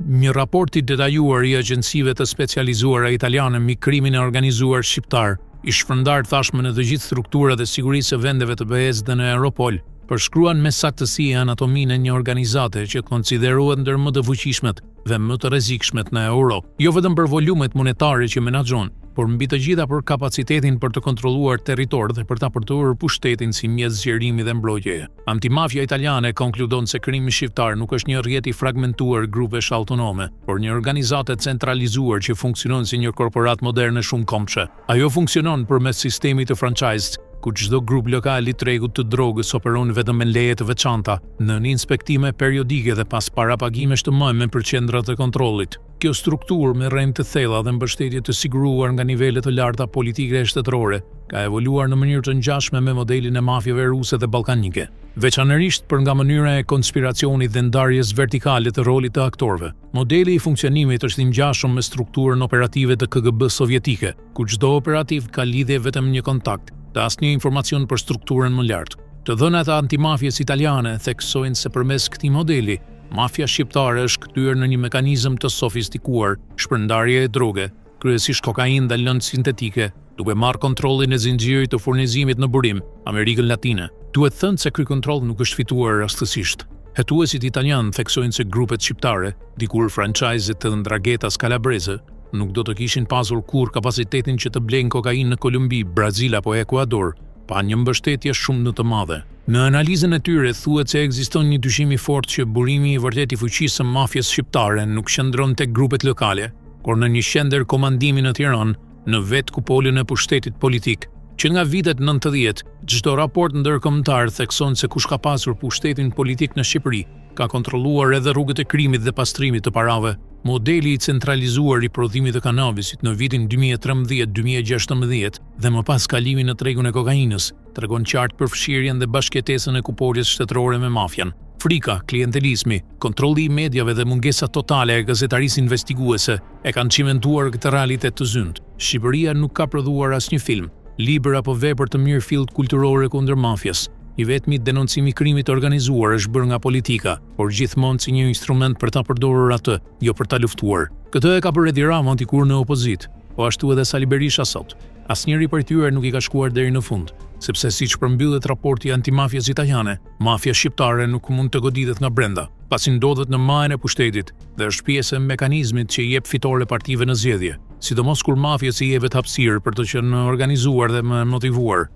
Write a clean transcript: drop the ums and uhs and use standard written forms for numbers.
Një raport I detajuar I agjencive të specializuara italiane mbi krimin e organizuar shqiptar, I shpërndar tashmë në të gjithë strukturat e sigurisë së vendeve të BE-s dhe në Europol, përshkruan me saktësi anatominë e një organizate që konsiderohet ndër më të fuqishmet dhe më të rrezikshmet në Europë, jo vetëm për volumet monetare që menaxhon, por mbi të gjitha për kapacitetin për të kontrolluar territor dhe për ta përtuar pushtetin si mjet zgjerimi dhe mbrojtjeje. Antimafia italiane konkludon se krimi shqiptar nuk është një rrjet I fragmentuar grupesh autonome, por një organizatë centralizuar që funksionon si një korporat moderne shumë komshe. Ajo funksionon përmes sistemit të franchised, ku çdo grup lokal I tregut të drogës operon vetëm me leje të veçanta, në inspektime periodike dhe pas parapagimesh të mëme për qendrat e kontrollit. Kjo strukturë me rrem të thella dhe mbështetje të siguruar nga nivelet të larta politike e shtetërore ka evoluar në mënyrë të ngjashme me modelin e mafjave ruse dhe ballkanike, veçanërisht për nga mënyra e konspiracionit dhe ndarjes vertikale të rolit të aktorëve. Modeli I funksionimit është I ngjashëm me strukturën operative të KGB sovjetike, ku çdo operativ ka lidhje vetëm një kontakt, dhe asnjë informacion për strukturën më lart. Të dhënat e antimafjes italiane theksojnë se përmes këtij modeli, mafia shqiptare është kthyer në një mekanizëm të sofistikuar shpërndarje e droge, kryesisht kokainë dhe lëndë sintetike, duke marrë kontrollin e zinxhirit të furnizimit në burim, Amerikën Latine. Duhet thënë se ky kontroll nuk është fituar rastësisht. Hetuesit italianë theksojnë se grupet shqiptare, dikur franchise të Ndrangheta Calabrese, nuk do të kishin pasur kur kapacitetin që të blejnë kokainë në Kolumbi, Brazil apo Ekuador, pa një mbështetje shumë të madhe. Në analizën e tyre thuhet se ekziston një dyshim I fortë që burimi I vërtet I fuqisë së mafjes shqiptare nuk qëndron tek grupet lokale, por në një qendër komandimi në Tiranë, në vetë kupolën e pushtetit politik, që nga vitet 90, çdo raport ndërkombëtar thekson se kush ka pasur pushtetin politik në Shqipëri, ka kontrolluar edhe rrugët e krimit dhe pastrimit të parave. Modeli I centralizuar I prodhimit të kanabisit në vitin 2013-2016 dhe më pas kalimin në tregun e kokainës tregon qartë përfshirjen dhe bashkëtesën e kupoljes shtetërore me mafian. Frika, klientelizmi, kontrolli I mediave dhe mungesa totale e gazetarisë investiguese e kanë cimentuar këtë realitet të zynt. Shqipëria nuk ka prodhuar asnjë film, libër apo vepër të mirë fill kulturore kundër mafjas. I vetmi denoncimi I krimit të organizuar është bërë nga politika, por gjithmonë si një instrument për ta përdorur atë, jo për ta luftuar. Këtë e ka bërë Edi Rama dikur në opozit, po ashtu edhe Sali Berisha sot. Asnjëri prej tyre nuk I ka shkuar deri në fund, sepse siç përmbyllet raporti antimafjes italiane, mafia shqiptare nuk mund të godithet nga brenda, pasi ndodhet në majën e pushtetit dhe është pjesë e mekanizmit që I jep fitore partive në zgjedhje, sidomos kur mafja I jepet hapësirë për të qenë organizuar dhe më motivuar.